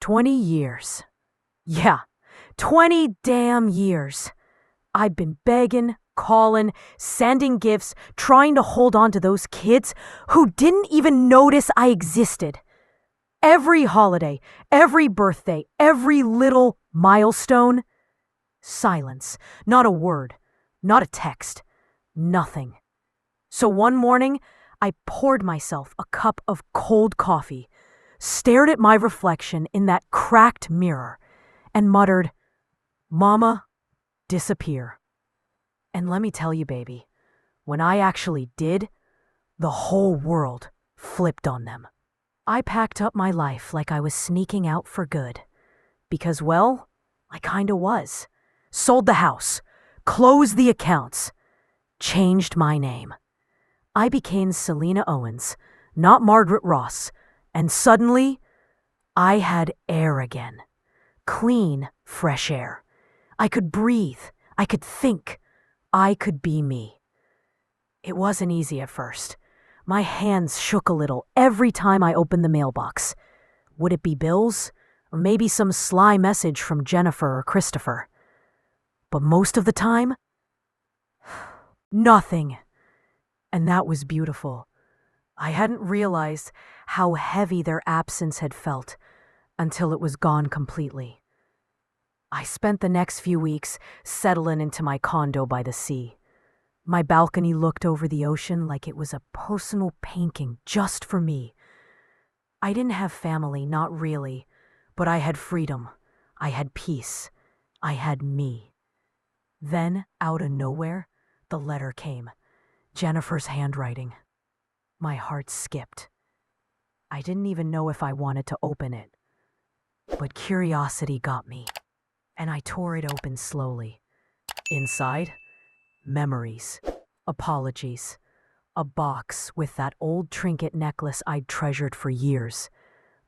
20 years. Yeah, 20 damn years. I've been begging, calling, sending gifts, trying to hold on to those kids who didn't even notice I existed. Every holiday, every birthday, every little milestone. Silence. Not a word. Not a text. Nothing. So one morning, I poured myself a cup of cold coffee, stared at my reflection in that cracked mirror, and muttered, "Mama, disappear." And let me tell you, baby, when I actually did, the whole world flipped on them. I packed up my life like I was sneaking out for good. Because, well, I kinda was. Sold the house, closed the accounts, changed my name. I became Selena Owens, not Margaret Ross, and suddenly, I had air again. Clean, fresh air. I could breathe. I could think. I could be me. It wasn't easy at first. My hands shook a little every time I opened the mailbox. Would it be bills? Or maybe some sly message from Jennifer or Christopher? But most of the time, nothing. And that was beautiful. I hadn't realized how heavy their absence had felt until it was gone completely. I spent the next few weeks settling into my condo by the sea. My balcony looked over the ocean like it was a personal painting just for me. I didn't have family, not really, but I had freedom. I had peace. I had me. Then, out of nowhere, the letter came. Jennifer's handwriting. My heart skipped. I didn't even know if I wanted to open it. But curiosity got me, and I tore it open slowly. Inside, memories, apologies, a box with that old trinket necklace I'd treasured for years.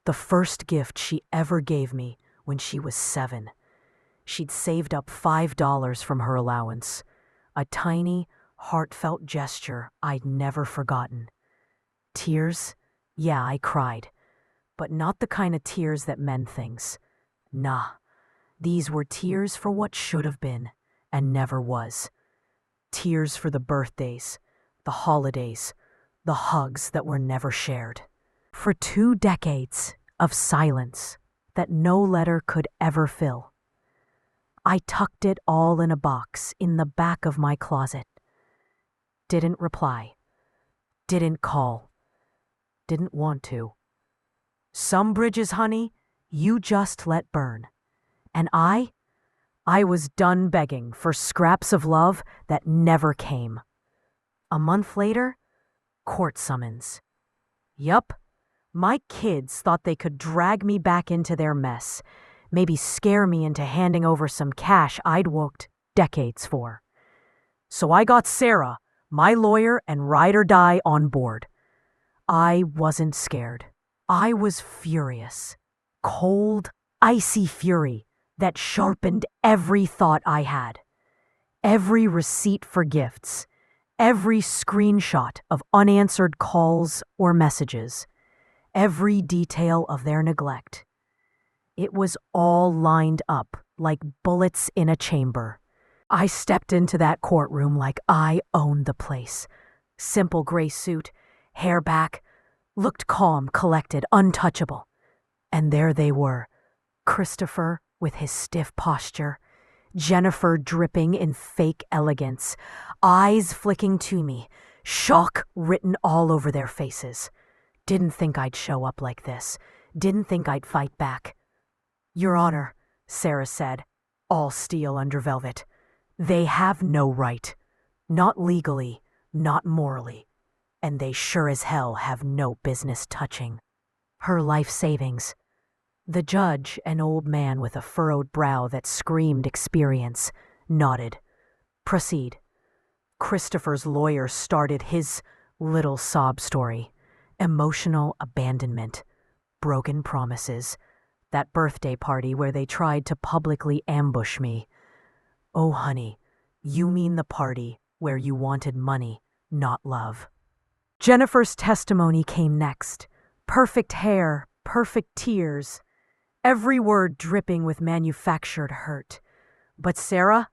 The first gift she ever gave me when she was 7. She'd saved up $5 from her allowance. A tiny, heartfelt gesture I'd never forgotten. Tears? Yeah, I cried. But not the kind of tears that mend things. Nah, these were tears for what should have been and never was. Tears for the birthdays, the holidays, the hugs that were never shared. For 2 decades of silence that no letter could ever fill. I tucked it all in a box in the back of my closet. Didn't reply. Didn't call. Didn't want to. Some bridges, honey, you just let burn. And I was done begging for scraps of love that never came. A month later, court summons. Yup, my kids thought they could drag me back into their mess, maybe scare me into handing over some cash I'd worked decades for. So I got Sarah, my lawyer and ride or die, on board. I wasn't scared. I was furious. Cold, icy fury that sharpened every thought I had. Every receipt for gifts. Every screenshot of unanswered calls or messages. Every detail of their neglect. It was all lined up like bullets in a chamber. I stepped into that courtroom like I owned the place. Simple gray suit, hair back, looked calm, collected, untouchable. And there they were, Christopher with his stiff posture, Jennifer dripping in fake elegance, eyes flicking to me, shock written all over their faces. Didn't think I'd show up like this. Didn't think I'd fight back. "Your Honor," Sarah said, all steel under velvet, "they have no right. Not legally, not morally. And they sure as hell have no business touching her life savings." The judge, an old man with a furrowed brow that screamed experience, nodded. "Proceed." Christopher's lawyer started his little sob story. Emotional abandonment, broken promises, that birthday party where they tried to publicly ambush me. Oh, honey, you mean the party where you wanted money, not love. Jennifer's testimony came next. Perfect hair, perfect tears, every word dripping with manufactured hurt. But Sarah,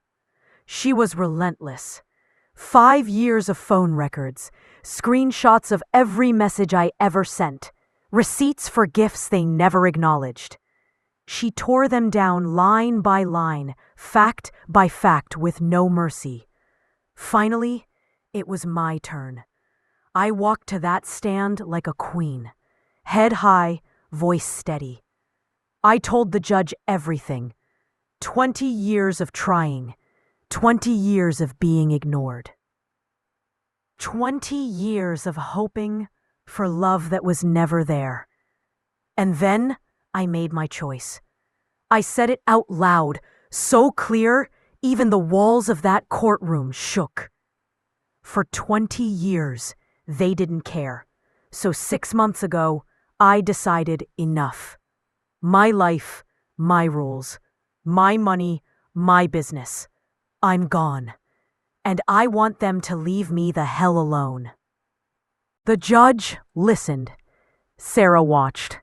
she was relentless. 5 years of phone records, screenshots of every message I ever sent, receipts for gifts they never acknowledged. She tore them down line by line, fact by fact, with no mercy. Finally, it was my turn. I walked to that stand like a queen, head high, voice steady. I told the judge everything. 20 years of trying, 20 years of being ignored. 20 years of hoping for love that was never there. And then I made my choice. I said it out loud, so clear, even the walls of that courtroom shook. For 20 years, they didn't care. So 6 months ago, I decided enough. My life, my rules, my money, my business. I'm gone. And I want them to leave me the hell alone. The judge listened. Sarah watched.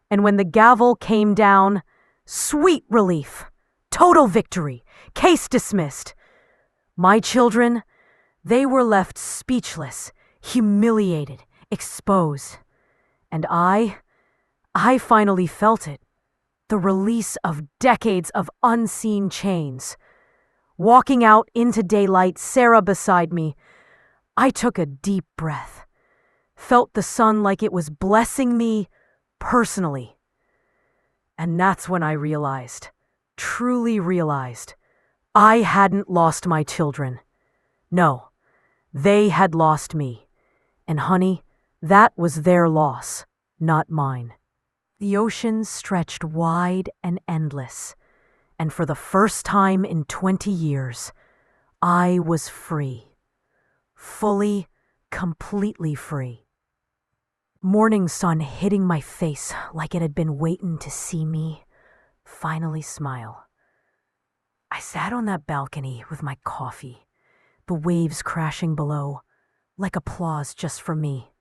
And when the gavel came down, sweet relief, total victory, case dismissed. My children, they were left speechless, humiliated, exposed. And I finally felt it. The release of decades of unseen chains. Walking out into daylight, Sarah beside me, I took a deep breath. Felt the sun like it was blessing me personally. And that's when I realized, truly realized, I hadn't lost my children. No, they had lost me. And honey, that was their loss, not mine. The ocean stretched wide and endless, and for the first time in 20 years, I was free. Fully, completely free. Morning sun hitting my face like it had been waiting to see me finally smile. I sat on that balcony with my coffee, the waves crashing below, like applause just for me.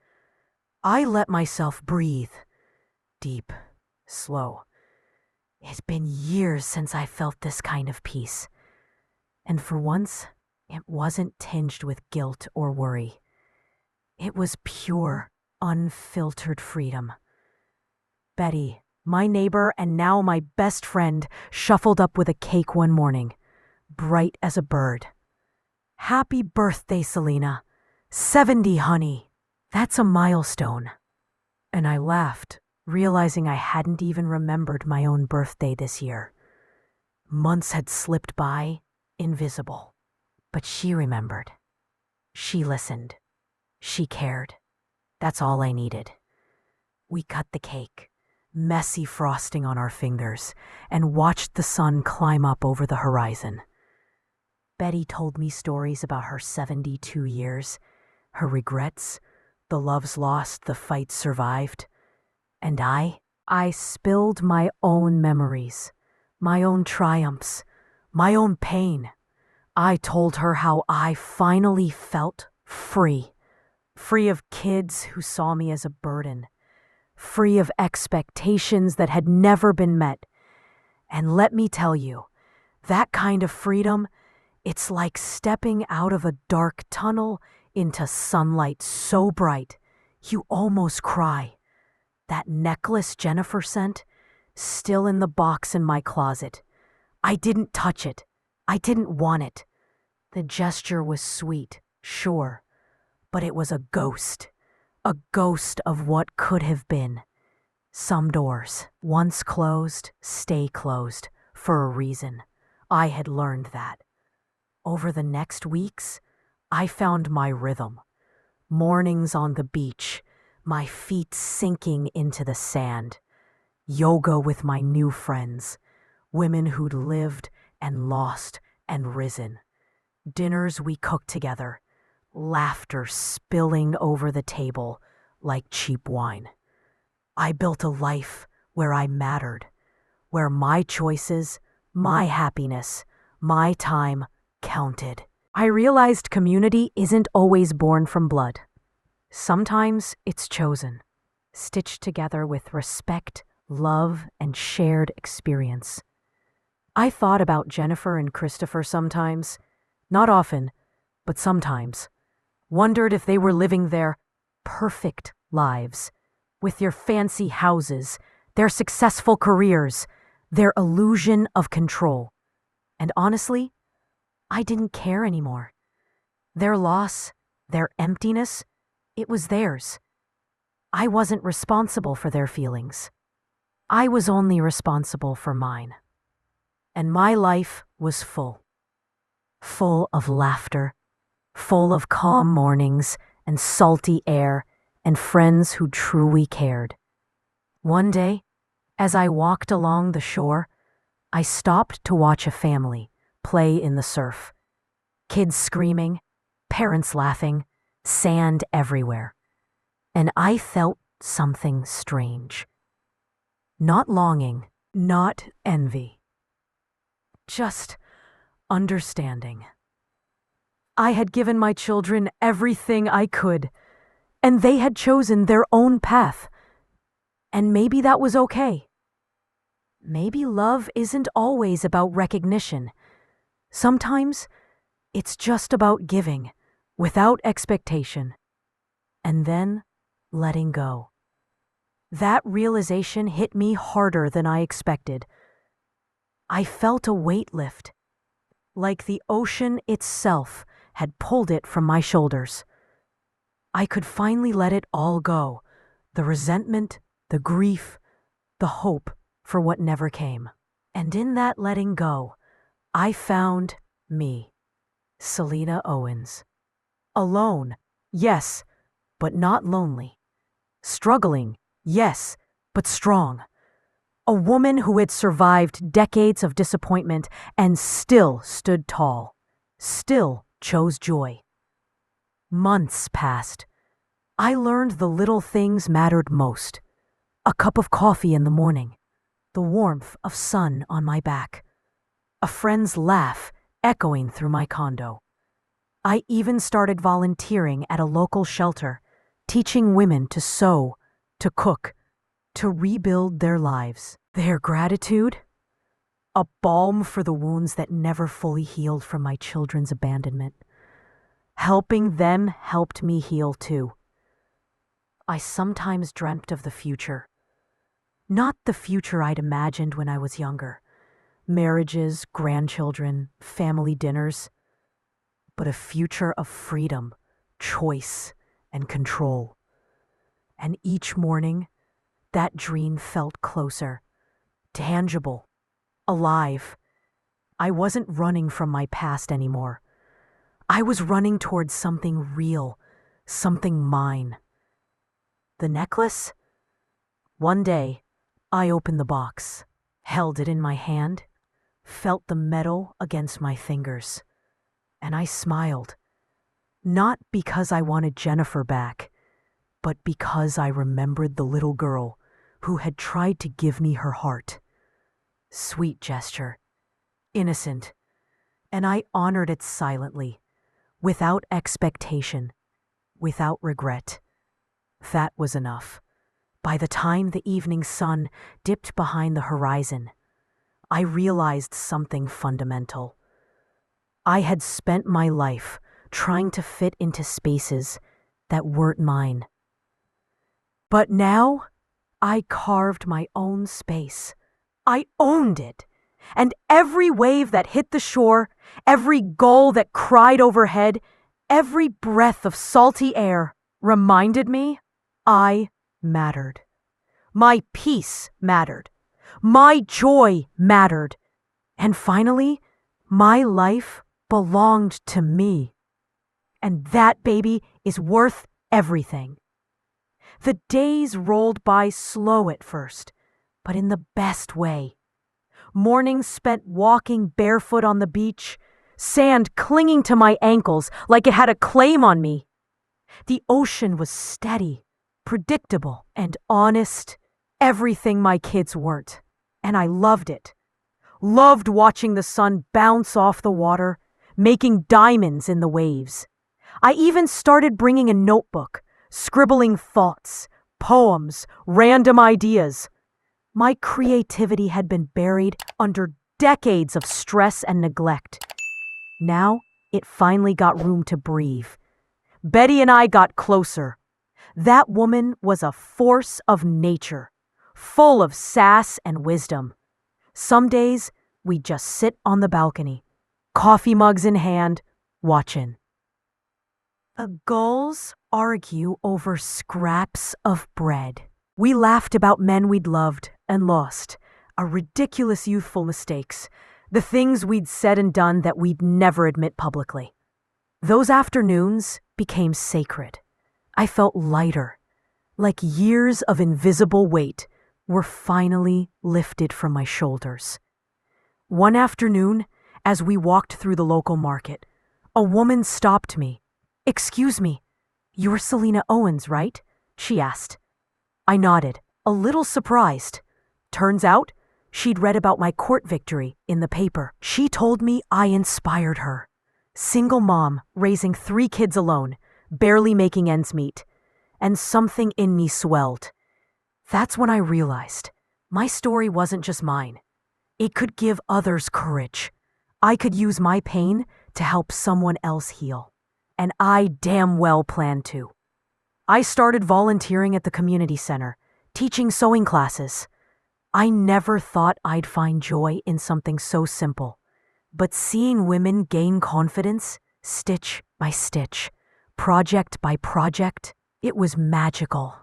I let myself breathe, deep, slow. It's been years since I felt this kind of peace. And for once, it wasn't tinged with guilt or worry. It was pure, unfiltered freedom. Betty, my neighbor and now my best friend, shuffled up with a cake one morning, bright as a bird. Happy birthday, Selena. 70, honey. That's a milestone. And I laughed, realizing I hadn't even remembered my own birthday this year. Months had slipped by, invisible. But she remembered. She listened. She cared. That's all I needed. We cut the cake, messy frosting on our fingers, and watched the sun climb up over the horizon. Betty told me stories about her 72 years, her regrets, the loves lost, the fights survived. And I spilled my own memories, my own triumphs, my own pain. I told her how I finally felt free. Free of kids who saw me as a burden. Free of expectations that had never been met. And let me tell you, that kind of freedom, it's like stepping out of a dark tunnel into sunlight so bright, you almost cry. That necklace Jennifer sent, still in the box in my closet. I didn't touch it. I didn't want it. The gesture was sweet, sure, but it was a ghost of what could have been. Some doors, once closed, stay closed, for a reason. I had learned that. Over the next weeks, I found my rhythm. Mornings on the beach, my feet sinking into the sand. Yoga with my new friends, women who'd lived and lost and risen. Dinners we cooked together, laughter spilling over the table like cheap wine. I built a life where I mattered, where my choices, my happiness, my time counted. I realized community isn't always born from blood. Sometimes it's chosen, stitched together with respect, love, and shared experience. I thought about Jennifer and Christopher sometimes, not often, but sometimes. Wondered if they were living their perfect lives, with their fancy houses, their successful careers, their illusion of control. And honestly, I didn't care anymore. Their loss, their emptiness, it was theirs. I wasn't responsible for their feelings. I was only responsible for mine. And my life was full. Full of laughter, full of calm mornings and salty air and friends who truly cared. One day, as I walked along the shore, I stopped to watch a family play in the surf. Kids screaming, parents laughing, sand everywhere. And I felt something strange. Not longing, not envy. Just understanding. I had given my children everything I could, and they had chosen their own path. And maybe that was okay. Maybe love isn't always about recognition. Sometimes it's just about giving, without expectation, and then letting go. That realization hit me harder than I expected. I felt a weight lift, like the ocean itself had pulled it from my shoulders. I could finally let it all go, the resentment, the grief, the hope for what never came. And in that letting go, I found me, Selena Owens. Alone, yes, but not lonely. Struggling, yes, but strong. A woman who had survived decades of disappointment and still stood tall, still chose joy. Months passed. I learned the little things mattered most. A cup of coffee in the morning, the warmth of sun on my back, a friend's laugh echoing through my condo. I even started volunteering at a local shelter, teaching women to sew, to cook, to rebuild their lives. Their gratitude? A balm for the wounds that never fully healed from my children's abandonment. Helping them helped me heal too. I sometimes dreamt of the future. Not the future I'd imagined when I was younger. Marriages, grandchildren, family dinners. But a future of freedom, choice, and control. And each morning, that dream felt closer, tangible, alive. I wasn't running from my past anymore. I was running towards something real, something mine. The necklace? One day, I opened the box, held it in my hand, felt the metal against my fingers, and I smiled. Not because I wanted Jennifer back, but because I remembered the little girl who had tried to give me her heart. Sweet gesture, innocent, and I honored it silently, without expectation, without regret. That was enough. By the time the evening sun dipped behind the horizon, I realized something fundamental. I had spent my life trying to fit into spaces that weren't mine. But now, I carved my own space. I owned it. And every wave that hit the shore, every gull that cried overhead, every breath of salty air reminded me I mattered. My peace mattered. My joy mattered. And finally, my life belonged to me. And that, baby, is worth everything. The days rolled by slow at first, but in the best way. Mornings spent walking barefoot on the beach, sand clinging to my ankles like it had a claim on me. The ocean was steady, predictable, and honest, everything my kids weren't, and I loved it. Loved watching the sun bounce off the water, making diamonds in the waves. I even started bringing a notebook, scribbling thoughts, poems, random ideas. My creativity had been buried under decades of stress and neglect. Now, it finally got room to breathe. Betty and I got closer. That woman was a force of nature, full of sass and wisdom. Some days, we'd just sit on the balcony, coffee mugs in hand, watching. The gulls argue over scraps of bread. We laughed about men we'd loved and lost, our ridiculous youthful mistakes, the things we'd said and done that we'd never admit publicly. Those afternoons became sacred. I felt lighter, like years of invisible weight were finally lifted from my shoulders. One afternoon, as we walked through the local market, a woman stopped me. "Excuse me, you're Selena Owens, right?" she asked. I nodded, a little surprised. Turns out, she'd read about my court victory in the paper. She told me I inspired her. Single mom, raising 3 kids alone, barely making ends meet. And something in me swelled. That's when I realized my story wasn't just mine. It could give others courage. I could use my pain to help someone else heal. And I damn well plan to. I started volunteering at the community center, teaching sewing classes. I never thought I'd find joy in something so simple. But seeing women gain confidence, stitch by stitch, project by project, it was magical.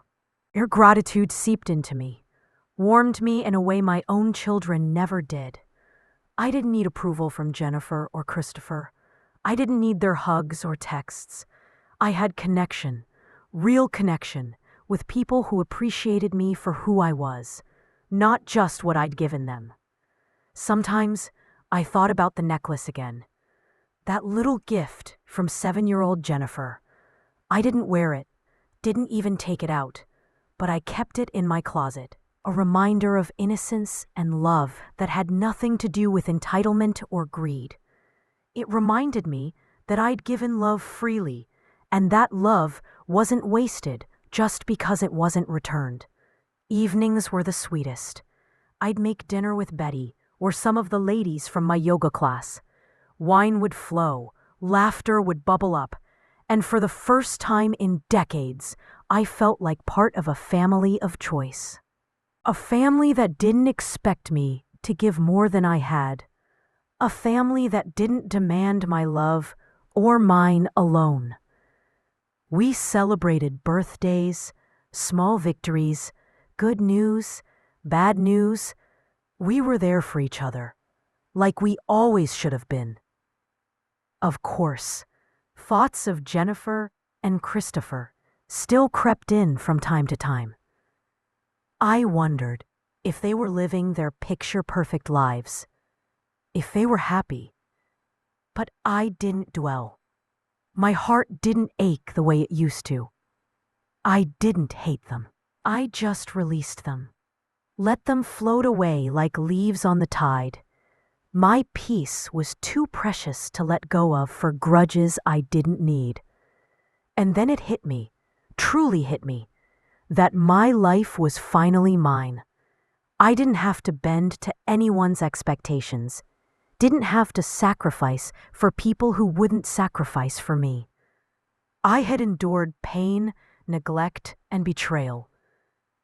Their gratitude seeped into me, warmed me in a way my own children never did. I didn't need approval from Jennifer or Christopher. I didn't need their hugs or texts. I had connection, real connection, with people who appreciated me for who I was, not just what I'd given them. Sometimes I thought about the necklace again. That little gift from 7-year-old Jennifer. I didn't wear it, didn't even take it out, but I kept it in my closet, a reminder of innocence and love that had nothing to do with entitlement or greed. It reminded me that I'd given love freely, and that love wasn't wasted just because it wasn't returned. Evenings were the sweetest. I'd make dinner with Betty or some of the ladies from my yoga class. Wine would flow, laughter would bubble up, and for the first time in decades, I felt like part of a family of choice. A family that didn't expect me to give more than I had. A family that didn't demand my love or mine alone. We celebrated birthdays, small victories, good news, bad news. We were there for each other, like we always should have been. Of course, thoughts of Jennifer and Christopher still crept in from time to time. I wondered if they were living their picture-perfect lives, if they were happy. But I didn't dwell. My heart didn't ache the way it used to. I didn't hate them. I just released them. Let them float away like leaves on the tide. My peace was too precious to let go of for grudges I didn't need. And then it hit me, truly hit me, that my life was finally mine. I didn't have to bend to anyone's expectations. Didn't have to sacrifice for people who wouldn't sacrifice for me. I had endured pain, neglect, and betrayal.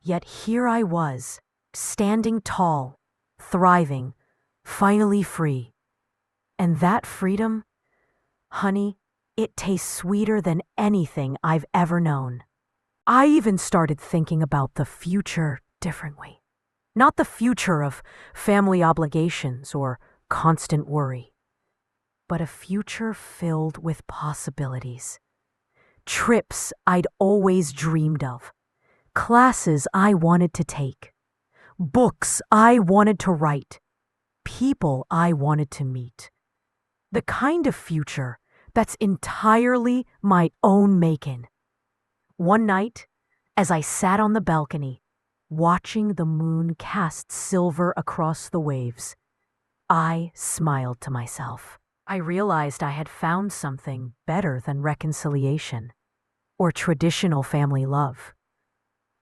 Yet here I was, standing tall, thriving, finally free. And that freedom, honey, it tastes sweeter than anything I've ever known. I even started thinking about the future differently. Not the future of family obligations or constant worry, but a future filled with possibilities. Trips I'd always dreamed of, classes I wanted to take, books I wanted to write, people I wanted to meet. The kind of future that's entirely my own making. One night, as I sat on the balcony, watching the moon cast silver across the waves, I smiled to myself. I realized I had found something better than reconciliation or traditional family love.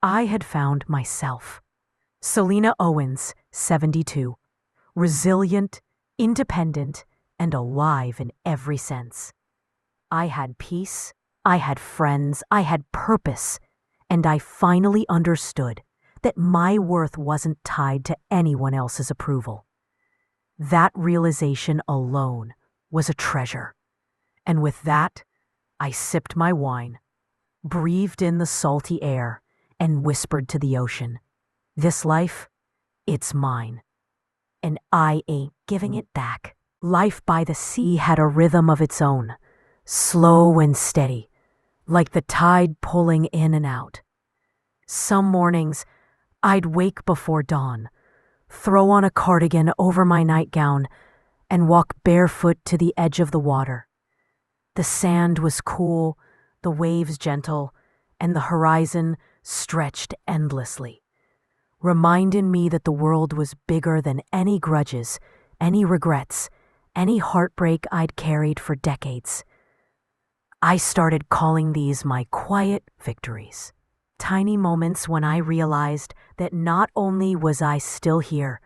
I had found myself. Selena Owens, 72. Resilient, independent, and alive in every sense. I had peace, I had friends, I had purpose, and I finally understood that my worth wasn't tied to anyone else's approval. That realization alone was a treasure. And with that, I sipped my wine, breathed in the salty air, and whispered to the ocean, "This life, it's mine, and I ain't giving it back." Life by the sea had a rhythm of its own, slow and steady, like the tide pulling in and out. Some mornings, I'd wake before dawn, throw on a cardigan over my nightgown, and walk barefoot to the edge of the water. The sand was cool, the waves gentle, and the horizon stretched endlessly, reminding me that the world was bigger than any grudges, any regrets, any heartbreak I'd carried for decades. I started calling these my quiet victories. Tiny moments when I realized that not only was I still here,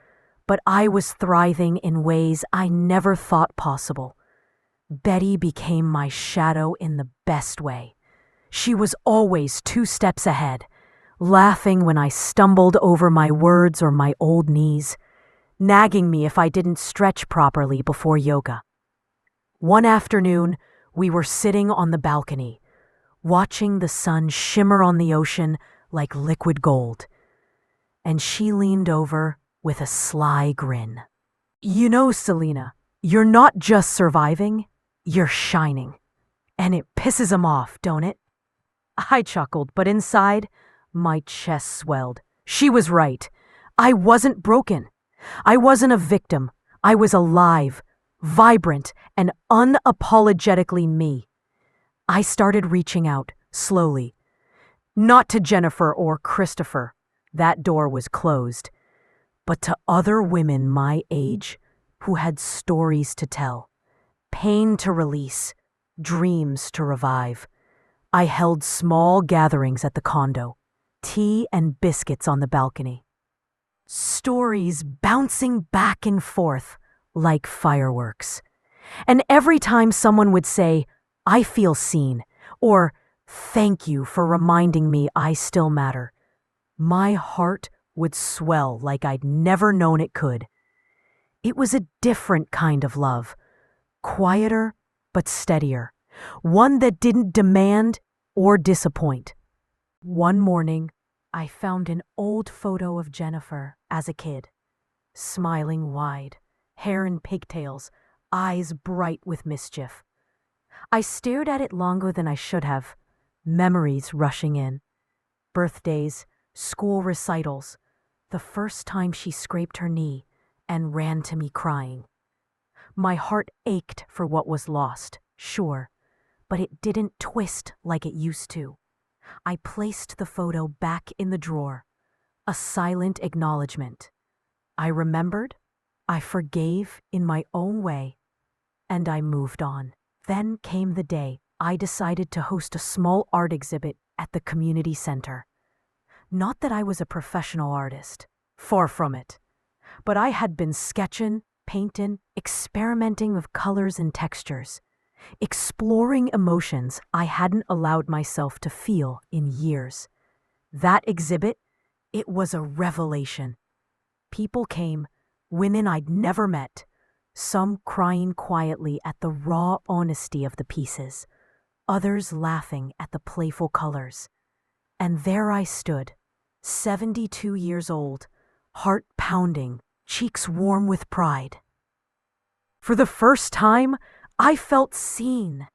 but I was thriving in ways I never thought possible. Betty became my shadow in the best way. She was always 2 steps ahead, laughing when I stumbled over my words or my old knees, nagging me if I didn't stretch properly before yoga. One afternoon, we were sitting on the balcony, watching the sun shimmer on the ocean like liquid gold, and she leaned over with a sly grin. "You know, Selena, you're not just surviving, you're shining. And it pisses him off, don't it?" I chuckled, but inside, my chest swelled. She was right. I wasn't broken. I wasn't a victim. I was alive, vibrant, and unapologetically me. I started reaching out, slowly. Not to Jennifer or Christopher. That door was closed. But to other women my age who had stories to tell, pain to release, dreams to revive. I held small gatherings at the condo, tea and biscuits on the balcony. Stories bouncing back and forth like fireworks. And every time someone would say, "I feel seen," or "Thank you for reminding me I still matter," my heart would swell like I'd never known it could. It was a different kind of love, quieter but steadier, one that didn't demand or disappoint. One morning, I found an old photo of Jennifer as a kid, smiling wide, hair in pigtails, eyes bright with mischief. I stared at it longer than I should have, memories rushing in. Birthdays, school recitals, the first time she scraped her knee and ran to me crying. My heart ached for what was lost, sure, but it didn't twist like it used to. I placed the photo back in the drawer, a silent acknowledgement. I remembered, I forgave in my own way, and I moved on. Then came the day I decided to host a small art exhibit at the community center. Not that I was a professional artist, far from it, but I had been sketching, painting, experimenting with colors and textures, exploring emotions I hadn't allowed myself to feel in years. That exhibit, it was a revelation. People came, women I'd never met, some crying quietly at the raw honesty of the pieces, others laughing at the playful colors. And there I stood, 72 years old, heart pounding, cheeks warm with pride. For the first time, I felt seen,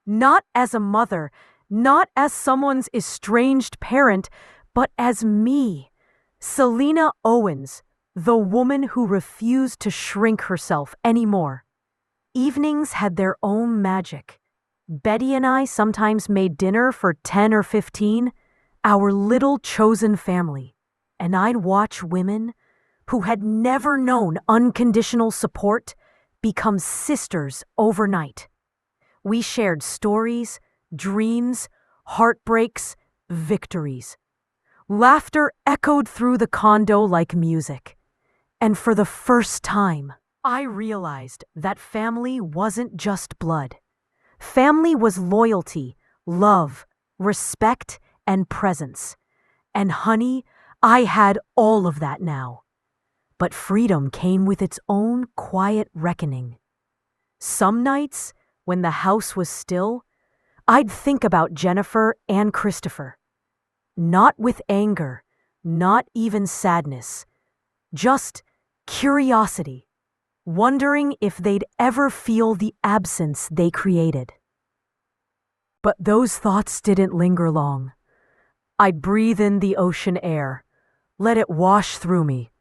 not as a mother, not as someone's estranged parent, but as me, Selena Owens, the woman who refused to shrink herself anymore. Evenings had their own magic. Betty and I sometimes made dinner for 10 or 15, our little chosen family, and I'd watch women who had never known unconditional support become sisters overnight. We shared stories, dreams, heartbreaks, victories. Laughter echoed through the condo like music. And for the first time, I realized that family wasn't just blood. Family was loyalty, love, respect, and presence. And honey, I had all of that now. But freedom came with its own quiet reckoning. Some nights, when the house was still, I'd think about Jennifer and Christopher. Not with anger, not even sadness, just curiosity, wondering if they'd ever feel the absence they created. But those thoughts didn't linger long. I'd breathe in the ocean air, let it wash through me,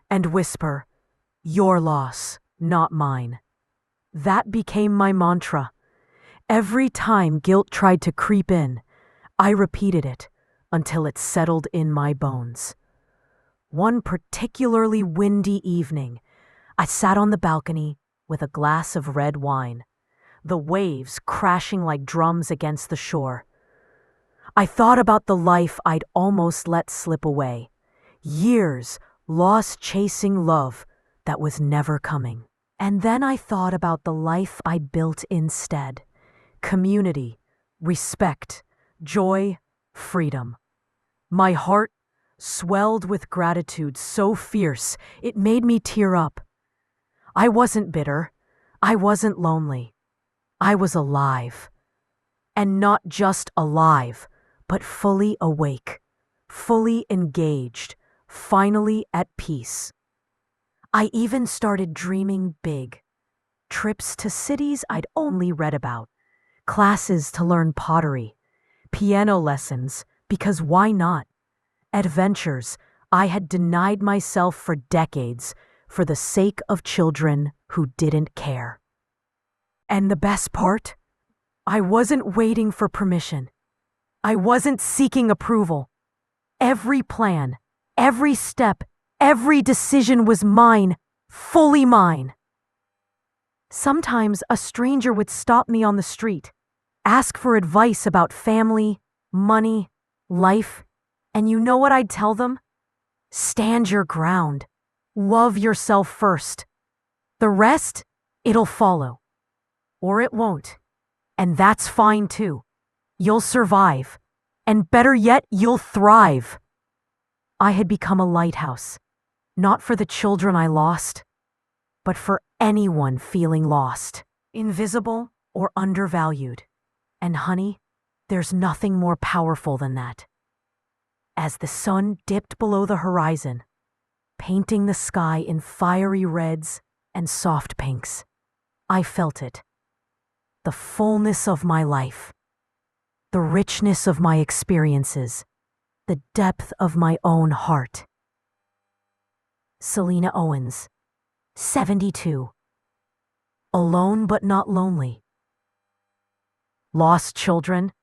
and whisper, "Your loss, not mine." That became my mantra. Every time guilt tried to creep in, I repeated it until it settled in my bones. One particularly windy evening, I sat on the balcony with a glass of red wine, the waves crashing like drums against the shore. I thought about the life I'd almost let slip away, years lost chasing love that was never coming. And then I thought about the life I built instead: community, respect, joy, freedom. My heart swelled with gratitude so fierce it made me tear up. I wasn't bitter. I wasn't lonely. I was alive. And not just alive, but fully awake, fully engaged, finally at peace. I even started dreaming big. Trips to cities I'd only read about, classes to learn pottery, piano lessons, because why not? Adventures I had denied myself for decades for the sake of children who didn't care. And the best part? I wasn't waiting for permission. I wasn't seeking approval. Every plan, every step, every decision was mine, fully mine. Sometimes a stranger would stop me on the street, ask for advice about family, money, life, and you know what I'd tell them? Stand your ground. Love yourself first. The rest, it'll follow. Or it won't. And that's fine too. You'll survive. And better yet, you'll thrive. I had become a lighthouse, not for the children I lost, but for anyone feeling lost, invisible or undervalued. And honey, there's nothing more powerful than that. As the sun dipped below the horizon, painting the sky in fiery reds and soft pinks, I felt it. The fullness of my life, the richness of my experiences, the depth of my own heart. Selena Owens, 72. Alone but not lonely. Lost children,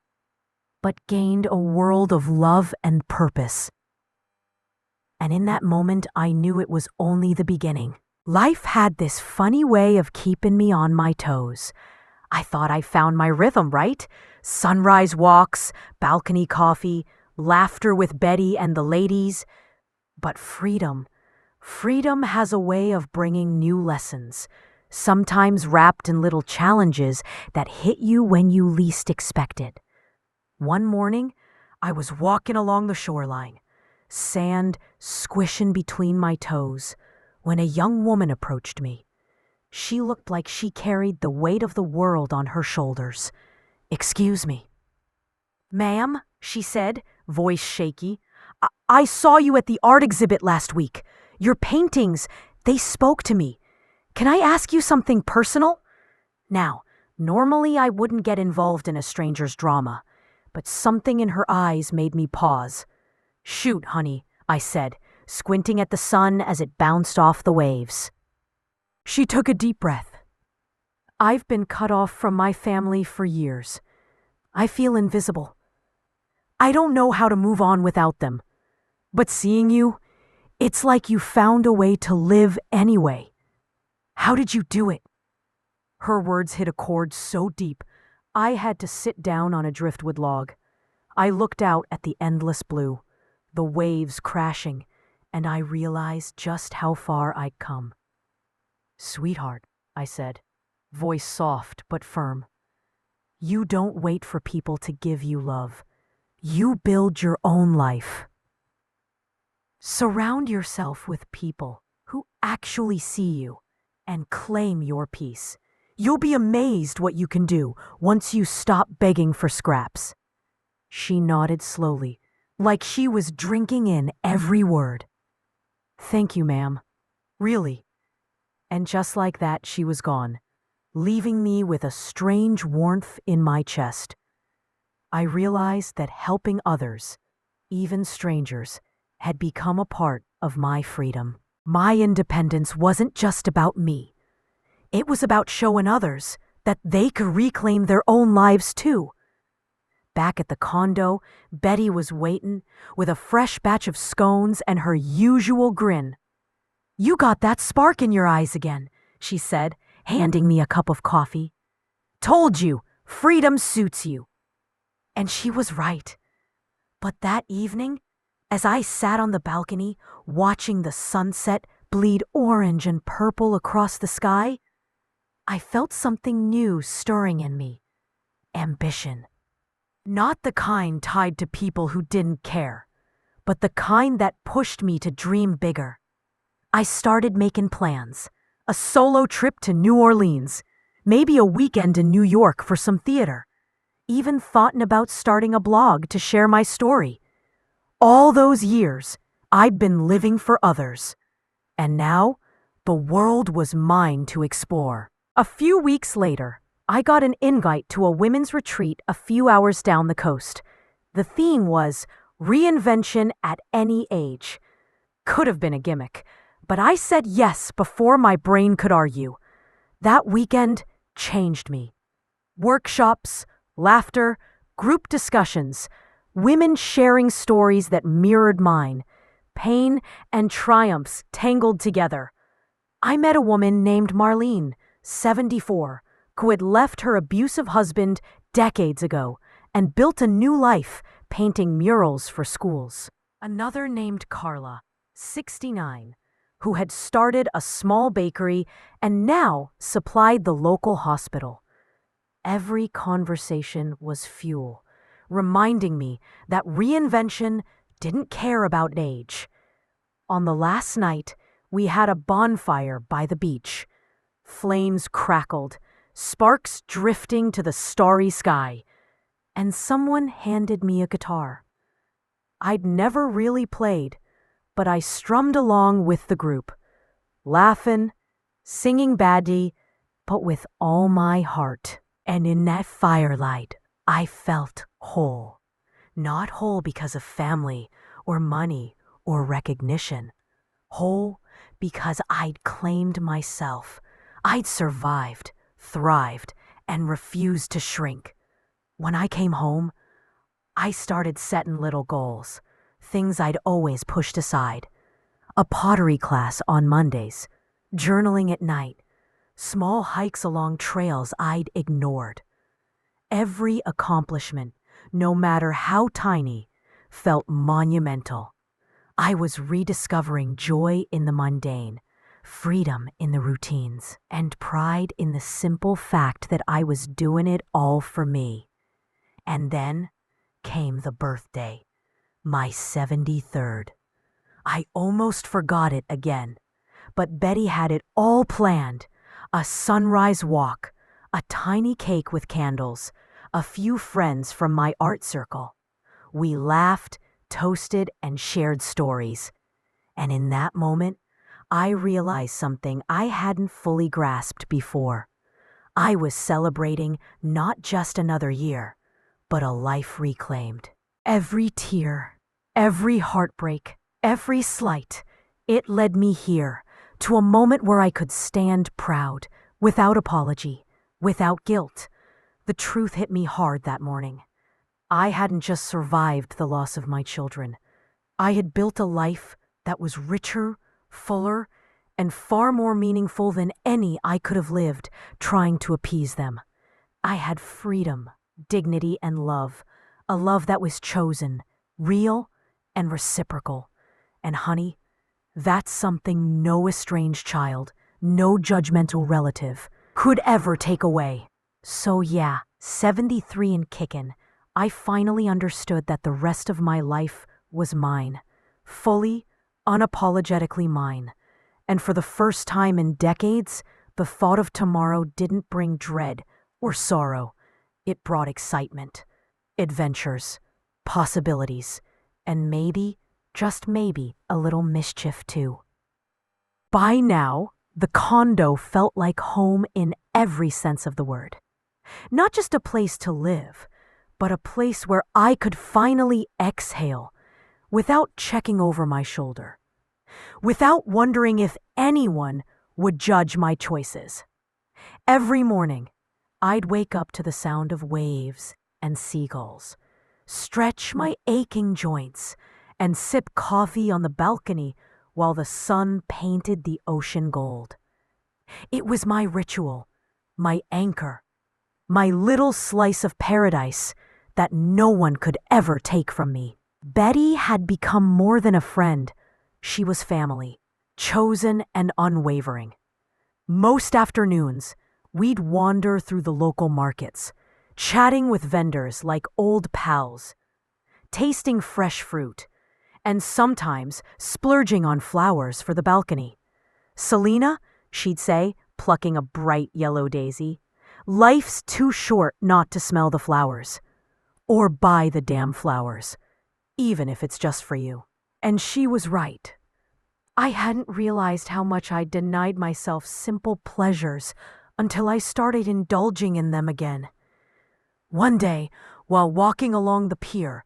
but gained a world of love and purpose. And in that moment, I knew it was only the beginning. Life had this funny way of keeping me on my toes. I thought I found my rhythm, right? Sunrise walks, balcony coffee, laughter with Betty and the ladies. But freedom has a way of bringing new lessons, sometimes wrapped in little challenges that hit you when you least expect it. One morning, I was walking along the shoreline, sand squishing between my toes, when a young woman approached me. She looked like she carried the weight of the world on her shoulders. "Excuse me." "Ma'am," she said, voice shaky, I saw you at the art exhibit last week. Your paintings, they spoke to me. Can I ask you something personal?" Now, normally I wouldn't get involved in a stranger's drama, but something in her eyes made me pause. "Shoot, honey," I said, squinting at the sun as it bounced off the waves. She took a deep breath. "I've been cut off from my family for years. I feel invisible. I don't know how to move on without them. But seeing you, it's like you found a way to live anyway. How did you do it?" Her words hit a chord so deep, I had to sit down on a driftwood log. I looked out at the endless blue, the waves crashing, and I realized just how far I'd come. "Sweetheart," I said, voice soft but firm, "you don't wait for people to give you love. You build your own life. Surround yourself with people who actually see you and claim your peace. You'll be amazed what you can do once you stop begging for scraps." She nodded slowly, like she was drinking in every word. "Thank you, ma'am. Really." And just like that, she was gone, leaving me with a strange warmth in my chest. I realized that helping others, even strangers, had become a part of my freedom. My independence wasn't just about me. It was about showing others that they could reclaim their own lives too. Back at the condo, Betty was waiting with a fresh batch of scones and her usual grin. "You got that spark in your eyes again," she said, handing me a cup of coffee. "Told you, freedom suits you." And she was right. But that evening, as I sat on the balcony watching the sunset bleed orange and purple across the sky, I felt something new stirring in me. Ambition. Not the kind tied to people who didn't care, but the kind that pushed me to dream bigger. I started making plans. A solo trip to New Orleans, maybe a weekend in New York for some theater. Even thoughting about starting a blog to share my story. All those years, I'd been living for others. And now, the world was mine to explore. A few weeks later, I got an invite to a women's retreat a few hours down the coast. The theme was reinvention at any age. Could have been a gimmick, but I said yes before my brain could argue. That weekend changed me. Workshops, laughter, group discussions, women sharing stories that mirrored mine, pain and triumphs tangled together. I met a woman named Marlene, 74, who had left her abusive husband decades ago and built a new life painting murals for schools. Another named Carla, 69, who had started a small bakery and now supplied the local hospital. Every conversation was fuel, reminding me that reinvention didn't care about age. On the last night, we had a bonfire by the beach. Flames crackled, sparks drifting to the starry sky, and someone handed me a guitar. I'd never really played, but I strummed along with the group, laughing, singing badly, but with all my heart. And in that firelight, I felt whole. Not whole because of family or money or recognition. Whole because I'd claimed myself. I'd survived, thrived, and refused to shrink. When I came home, I started setting little goals, things I'd always pushed aside. A pottery class on Mondays, journaling at night, small hikes along trails I'd ignored. Every accomplishment, no matter how tiny, felt monumental. I was rediscovering joy in the mundane, freedom in the routines, and pride in the simple fact that I was doing it all for me. And then came the birthday, my 73rd. I almost forgot it again, but Betty had it all planned. A sunrise walk, a tiny cake with candles, a few friends from my art circle. We laughed, toasted, and shared stories. And in that moment, I realized something I hadn't fully grasped before. I was celebrating not just another year, but a life reclaimed. Every tear, every heartbreak, every slight, it led me here, to a moment where I could stand proud, without apology, without guilt. The truth hit me hard that morning. I hadn't just survived the loss of my children. I had built a life that was richer, fuller, and far more meaningful than any I could have lived trying to appease them. I had freedom, dignity, and love, a love that was chosen, real, and reciprocal. And honey, that's something no estranged child, no judgmental relative could ever take away. So yeah, 73 and kickin', I finally understood that the rest of my life was mine. Fully, unapologetically mine. And for the first time in decades, the thought of tomorrow didn't bring dread or sorrow. It brought excitement, adventures, possibilities, and maybe, just maybe, a little mischief too. By now, the condo felt like home in every sense of the word. Not just a place to live, but a place where I could finally exhale without checking over my shoulder, without wondering if anyone would judge my choices. Every morning, I'd wake up to the sound of waves and seagulls, stretch my aching joints, and sip coffee on the balcony while the sun painted the ocean gold. It was my ritual, my anchor, my little slice of paradise that no one could ever take from me. Betty had become more than a friend. She was family, chosen and unwavering. Most afternoons, we'd wander through the local markets, chatting with vendors like old pals, tasting fresh fruit, and sometimes splurging on flowers for the balcony. Selena, she'd say, plucking a bright yellow daisy, life's too short not to smell the flowers. Or buy the damn flowers, even if it's just for you. And she was right. I hadn't realized how much I denied myself simple pleasures until I started indulging in them again. One day, while walking along the pier,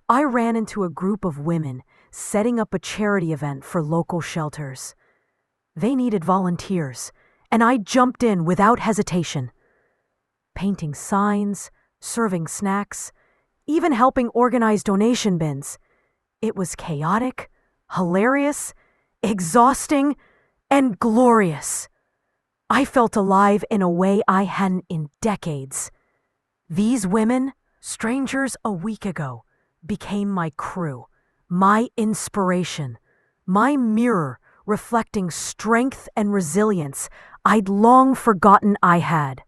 I ran into a group of women setting up a charity event for local shelters. They needed volunteers, and I jumped in without hesitation. Painting signs, serving snacks, even helping organize donation bins. It was chaotic, hilarious, exhausting, and glorious. I felt alive in a way I hadn't in decades. These women, strangers a week ago, became my crew, my inspiration, my mirror reflecting strength and resilience I'd long forgotten I had.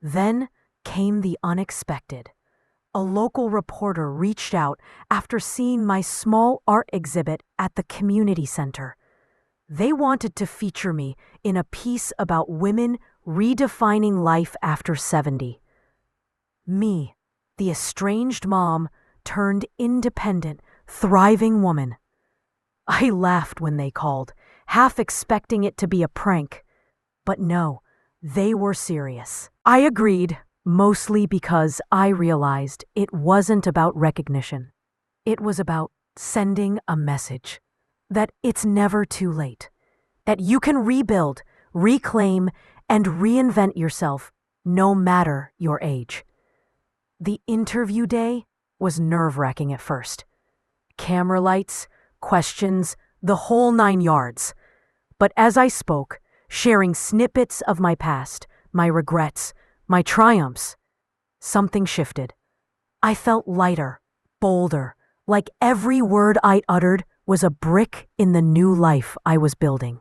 Then came the unexpected. A local reporter reached out after seeing my small art exhibit at the community center. They wanted to feature me in a piece about women redefining life after 70. Me, the estranged mom turned independent, thriving woman. I laughed when they called, half expecting it to be a prank. But no, they were serious. I agreed. Mostly because I realized it wasn't about recognition. It was about sending a message that it's never too late, that you can rebuild, reclaim, and reinvent yourself no matter your age. The interview day was nerve-wracking at first. Camera lights, questions, the whole 9 yards. But as I spoke, sharing snippets of my past, my regrets, my triumphs, something shifted. I felt lighter, bolder, like every word I uttered was a brick in the new life I was building.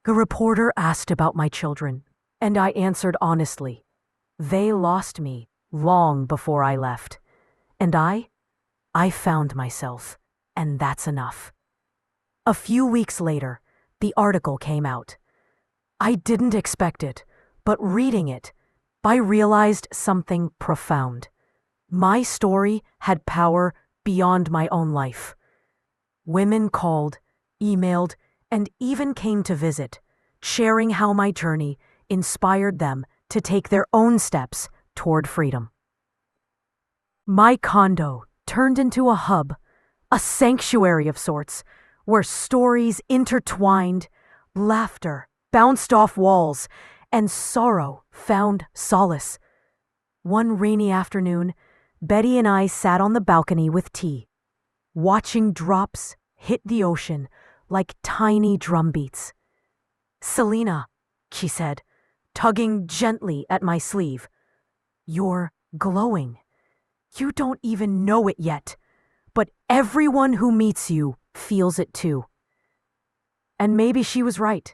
The reporter asked about my children, and I answered honestly. They lost me long before I left. And I found myself, and that's enough. A few weeks later, the article came out. I didn't expect it, but reading it, I realized something profound. My story had power beyond my own life. Women called, emailed, and even came to visit, sharing how my journey inspired them to take their own steps toward freedom. My condo turned into a hub, a sanctuary of sorts, where stories intertwined, laughter bounced off walls, and sorrow found solace. One rainy afternoon, Betty and I sat on the balcony with tea, watching drops hit the ocean like tiny drumbeats. "Selena," she said, tugging gently at my sleeve, "you're glowing. You don't even know it yet, but Everyone who meets you feels it too. And maybe she was right.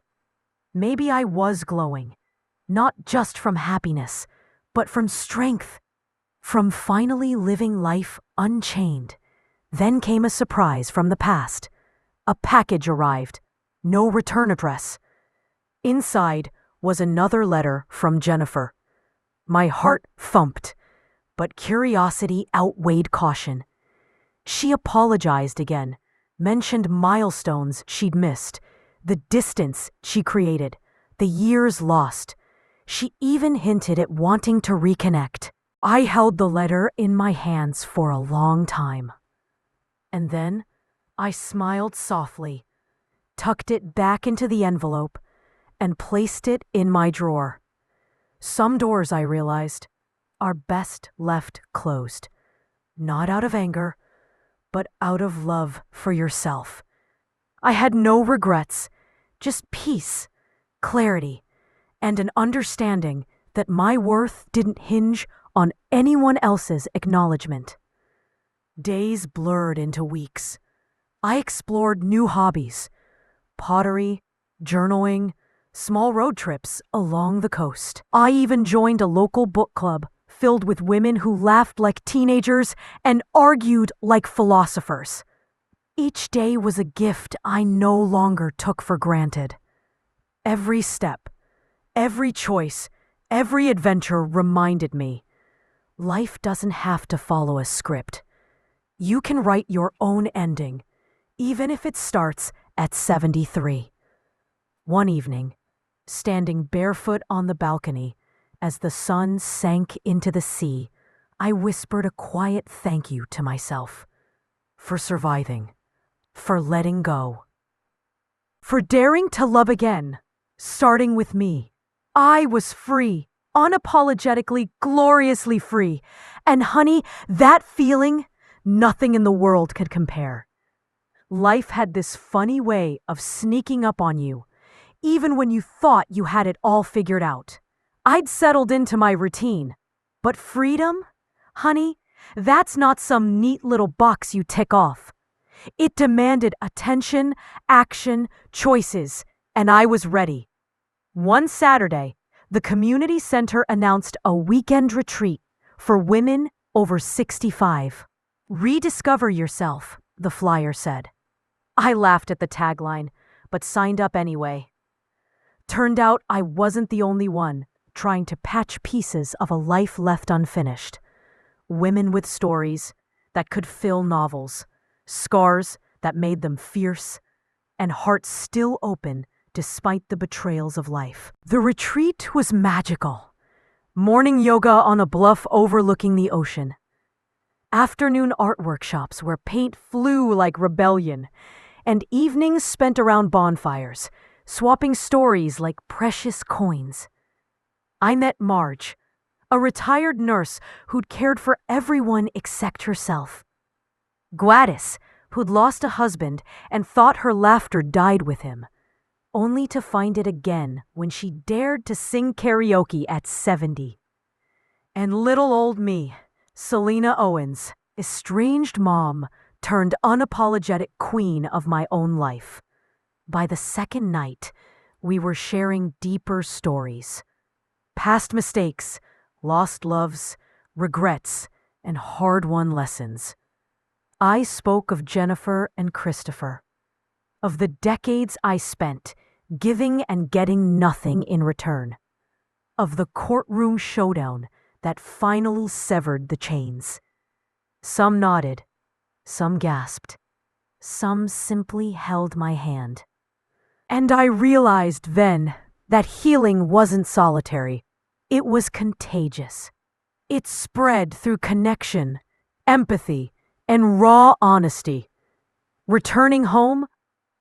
Maybe I was glowing, not just from happiness, but from strength, from finally living life unchained. Then came a surprise from the past. A package arrived, no return address. Inside was another letter from Jennifer. My heart thumped, but curiosity outweighed caution. She apologized again, mentioned milestones she'd missed, the distance she created, the years lost. She even hinted at wanting to reconnect. I held the letter in my hands for a long time. And then I smiled softly, tucked it back into the envelope, and placed it in my drawer. Some doors, I realized, are best left closed, not out of anger, but out of love for yourself. I had no regrets, just peace, clarity, and an understanding that my worth didn't hinge on anyone else's acknowledgement. Days blurred into weeks. I explored new hobbies: pottery, journaling, small road trips along the coast. I even joined a local book club filled with women who laughed like teenagers and argued like philosophers. Each day was a gift I no longer took for granted. Every step, every choice, every adventure reminded me, life doesn't have to follow a script. You can write your own ending, even if it starts at 73. One evening, standing barefoot on the balcony as the sun sank into the sea, I whispered a quiet thank you to myself for surviving, for letting go, for daring to love again, starting with me. I was free, unapologetically, gloriously free. And honey, that feeling, nothing in the world could compare. Life had this funny way of sneaking up on you, even when you thought you had it all figured out. I'd settled into my routine. But freedom? Honey, that's not some neat little box you tick off. It demanded attention, action, choices, and I was ready. One Saturday, the community center announced a weekend retreat for women over 65. Rediscover yourself, the flyer said. I laughed at the tagline, but signed up anyway. Turned out I wasn't the only one trying to patch pieces of a life left unfinished. Women with stories that could fill novels, scars that made them fierce, and hearts still open despite the betrayals of life. The retreat was magical. Morning yoga on a bluff overlooking the ocean. Afternoon art workshops where paint flew like rebellion, and evenings spent around bonfires, swapping stories like precious coins. I met Marge, a retired nurse who'd cared for everyone except herself. Gladys, who'd lost a husband and thought her laughter died with him, only to find it again when she dared to sing karaoke at 70. And little old me, Selena Owens, estranged mom, turned unapologetic queen of my own life. By the second night, we were sharing deeper stories. Past mistakes, lost loves, regrets, and hard-won lessons. I spoke of Jennifer and Christopher, of the decades I spent giving and getting nothing in return, of the courtroom showdown that finally severed the chains. Some nodded, some gasped, some simply held my hand. And I realized then that healing wasn't solitary. It was contagious. It spread through connection, empathy, and raw honesty. Returning home,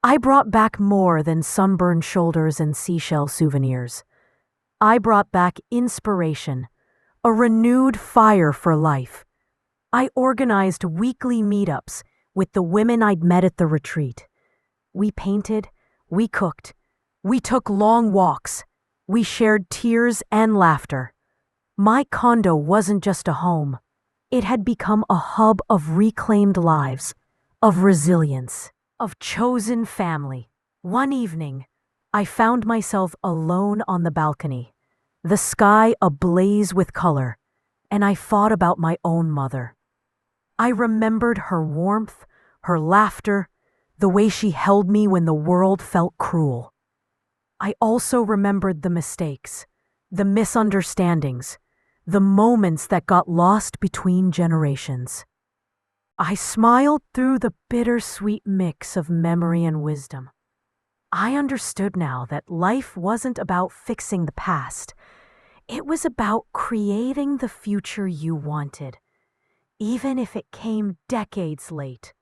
I brought back more than sunburned shoulders and seashell souvenirs. I brought back inspiration, a renewed fire for life. I organized weekly meetups with the women I'd met at the retreat. We painted, we cooked, we took long walks, we shared tears and laughter. My condo wasn't just a home. It had become a hub of reclaimed lives, of resilience, of chosen family. One evening, I found myself alone on the balcony, the sky ablaze with color, and I thought about my own mother. I remembered her warmth, her laughter, the way she held me when the world felt cruel. I also remembered the mistakes, the misunderstandings, the moments that got lost between generations. I smiled through the bittersweet mix of memory and wisdom. I understood now that life wasn't about fixing the past. It was about creating the future you wanted, even if it came decades late.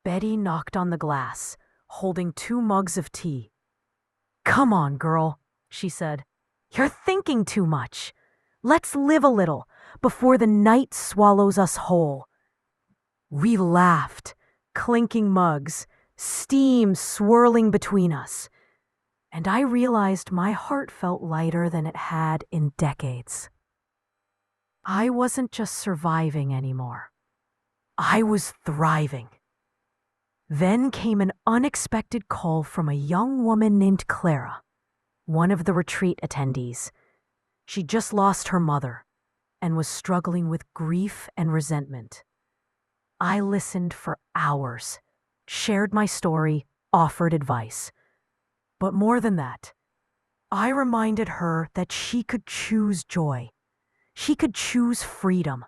Betty knocked on the glass, holding 2 mugs of tea. "Come on, girl," she said. "You're thinking too much. Let's live a little before the night swallows us whole." We laughed, clinking mugs, steam swirling between us, and I realized my heart felt lighter than it had in decades. I wasn't just surviving anymore. I was thriving. Then came an unexpected call from a young woman named Clara, one of the retreat attendees. She just lost her mother and was struggling with grief and resentment. I listened for hours, shared my story, offered advice. But more than that, I reminded her that she could choose joy. She could choose freedom.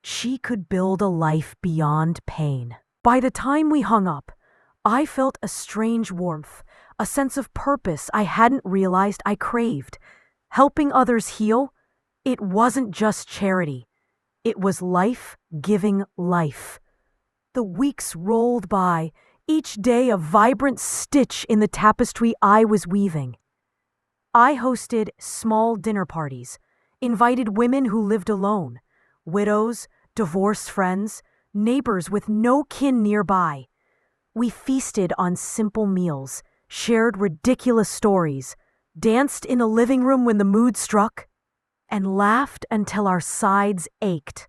She could build a life beyond pain. By the time we hung up, I felt a strange warmth, a sense of purpose I hadn't realized I craved. Helping others heal, it wasn't just charity. It was life giving life. The weeks rolled by, each day a vibrant stitch in the tapestry I was weaving. I hosted small dinner parties, invited women who lived alone, widows, divorced friends, neighbors with no kin nearby. We feasted on simple meals, shared ridiculous stories, danced in a living room when the mood struck, and laughed until our sides ached.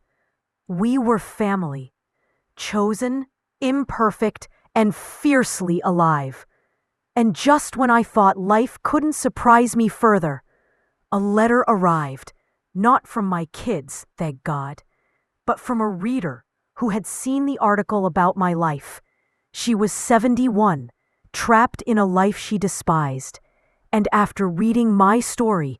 We were family, chosen, imperfect, and fiercely alive. And just when I thought life couldn't surprise me further, a letter arrived, not from my kids, thank God, but from a reader who had seen the article about my life. She was 71, trapped in a life she despised, and after reading my story,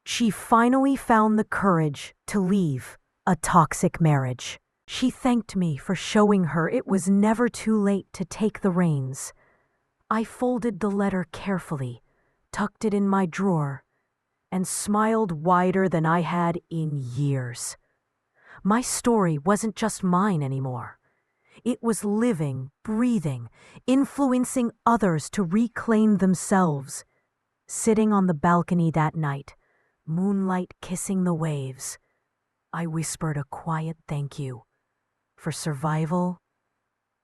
she finally found the courage to leave a toxic marriage. She thanked me for showing her it was never too late to take the reins. I folded the letter carefully, tucked it in my drawer, and smiled wider than I had in years. My story wasn't just mine anymore. It was living, breathing, influencing others to reclaim themselves. Sitting on the balcony that night, moonlight kissing the waves, I whispered a quiet thank you for survival,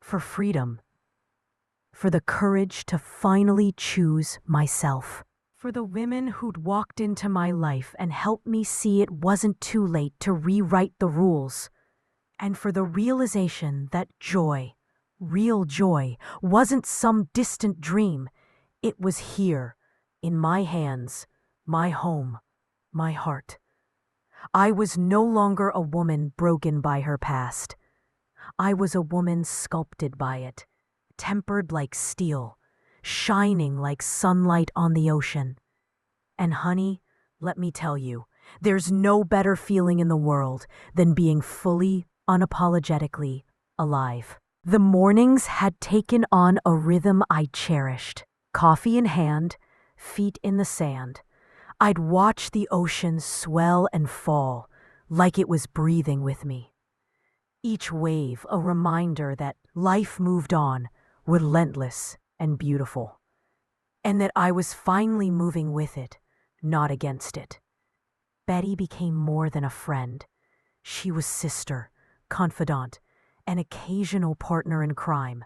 for freedom, for the courage to finally choose myself. For the women who'd walked into my life and helped me see it wasn't too late to rewrite the rules. And for the realization that joy, real joy, wasn't some distant dream. It was here, in my hands, my home, my heart. I was no longer a woman broken by her past. I was a woman sculpted by it, tempered like steel, shining like sunlight on the ocean. And honey, let me tell you, there's no better feeling in the world than being fully, unapologetically alive. The mornings had taken on a rhythm I cherished. Coffee in hand, feet in the sand. I'd watch the ocean swell and fall like it was breathing with me. Each wave a reminder that life moved on, relentless and beautiful, and that I was finally moving with it, not against it. Betty became more than a friend. She was sister, confidant, an occasional partner in crime.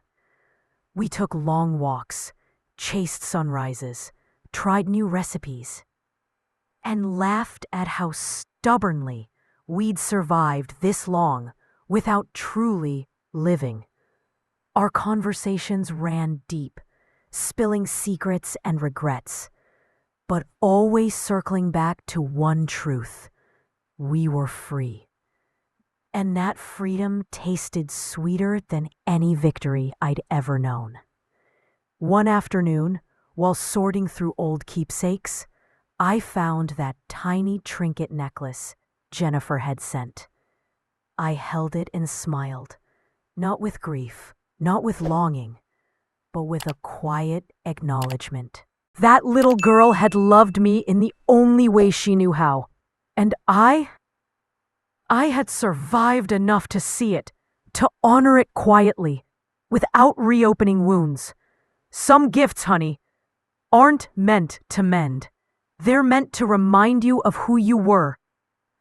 We took long walks, chased sunrises, tried new recipes, and laughed at how stubbornly we'd survived this long without truly living. Our conversations ran deep, spilling secrets and regrets, but always circling back to one truth: we were free. And that freedom tasted sweeter than any victory I'd ever known. One afternoon, while sorting through old keepsakes, I found that tiny trinket necklace Jennifer had sent. I held it and smiled, not with grief, not with longing, but with a quiet acknowledgement. That little girl had loved me in the only way she knew how, and I had survived enough to see it, to honor it quietly, without reopening wounds. Some gifts, honey, aren't meant to mend. They're meant to remind you of who you were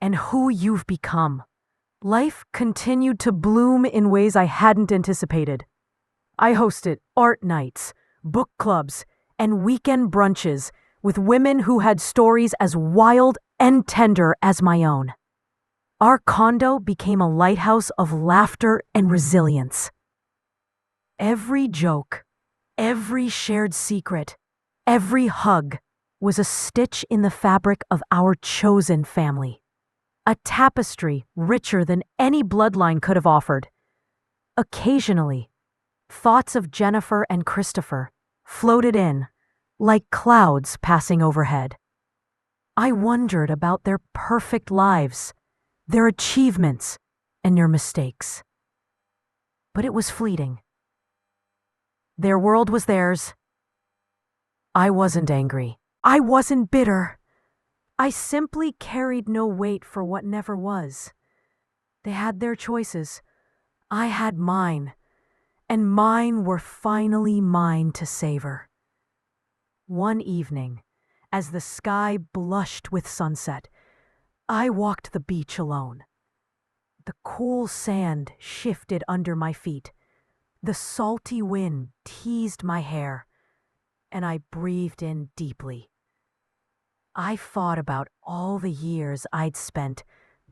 and who you've become. Life continued to bloom in ways I hadn't anticipated. I hosted art nights, book clubs, and weekend brunches with women who had stories as wild and tender as my own. Our condo became a lighthouse of laughter and resilience. Every joke, every shared secret, every hug was a stitch in the fabric of our chosen family. A tapestry richer than any bloodline could have offered. Occasionally, thoughts of Jennifer and Christopher floated in, like clouds passing overhead. I wondered about their perfect lives, their achievements, and their mistakes. But it was fleeting. Their world was theirs. I wasn't angry. I wasn't bitter. I simply carried no weight for what never was. They had their choices. I had mine, and mine were finally mine to savor. One evening, as the sky blushed with sunset, I walked the beach alone. The cool sand shifted under my feet. The salty wind teased my hair, and I breathed in deeply. I thought about all the years I'd spent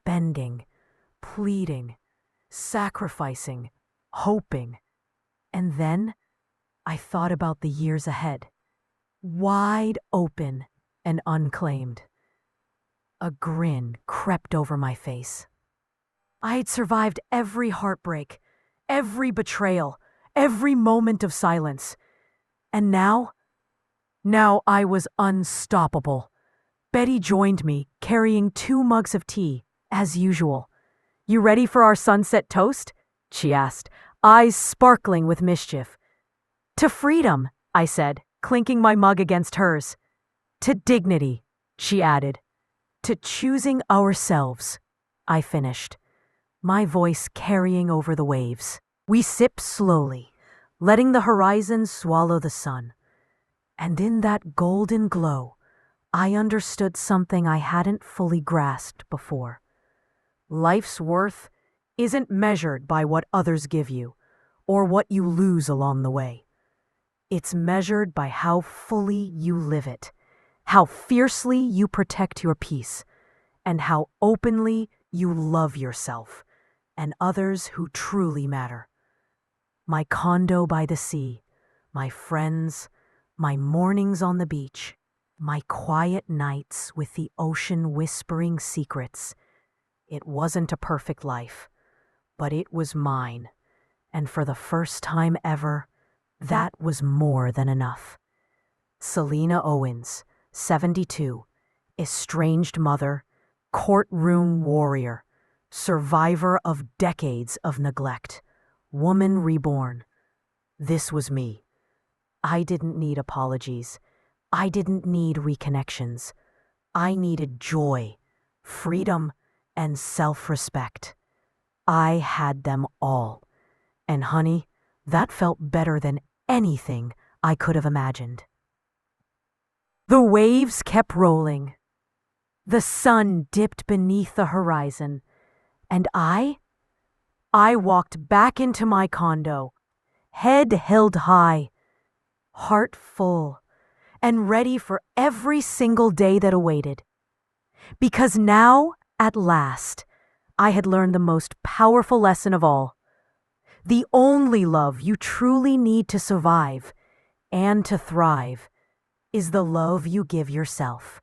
bending, pleading, sacrificing, hoping. And then I thought about the years ahead, wide open and unclaimed. A grin crept over my face. I had survived every heartbreak, every betrayal, every moment of silence. And now I was unstoppable. Betty joined me, carrying 2 mugs of tea, as usual. "You ready for our sunset toast?" she asked, eyes sparkling with mischief. "To freedom," I said, clinking my mug against hers. "To dignity," she added. "To choosing ourselves," I finished, my voice carrying over the waves. We sipped slowly, letting the horizon swallow the sun. And in that golden glow, I understood something I hadn't fully grasped before. Life's worth isn't measured by what others give you or what you lose along the way. It's measured by how fully you live it, how fiercely you protect your peace, and how openly you love yourself and others who truly matter. My condo by the sea, my friends, my mornings on the beach, my quiet nights with the ocean whispering secrets. It wasn't a perfect life, but it was mine, and for the first time ever, that was more than enough. Selena Owens, 72, estranged mother, courtroom warrior, survivor of decades of neglect, woman reborn. This was me. I didn't need apologies. I didn't need reconnections. I needed joy, freedom, and self-respect. I had them all. And honey, that felt better than anything I could have imagined. The waves kept rolling. The sun dipped beneath the horizon. And I walked back into my condo, head held high, heart full, and ready for every single day that awaited. Because now, at last, I had learned the most powerful lesson of all. The only love you truly need to survive and to thrive is the love you give yourself.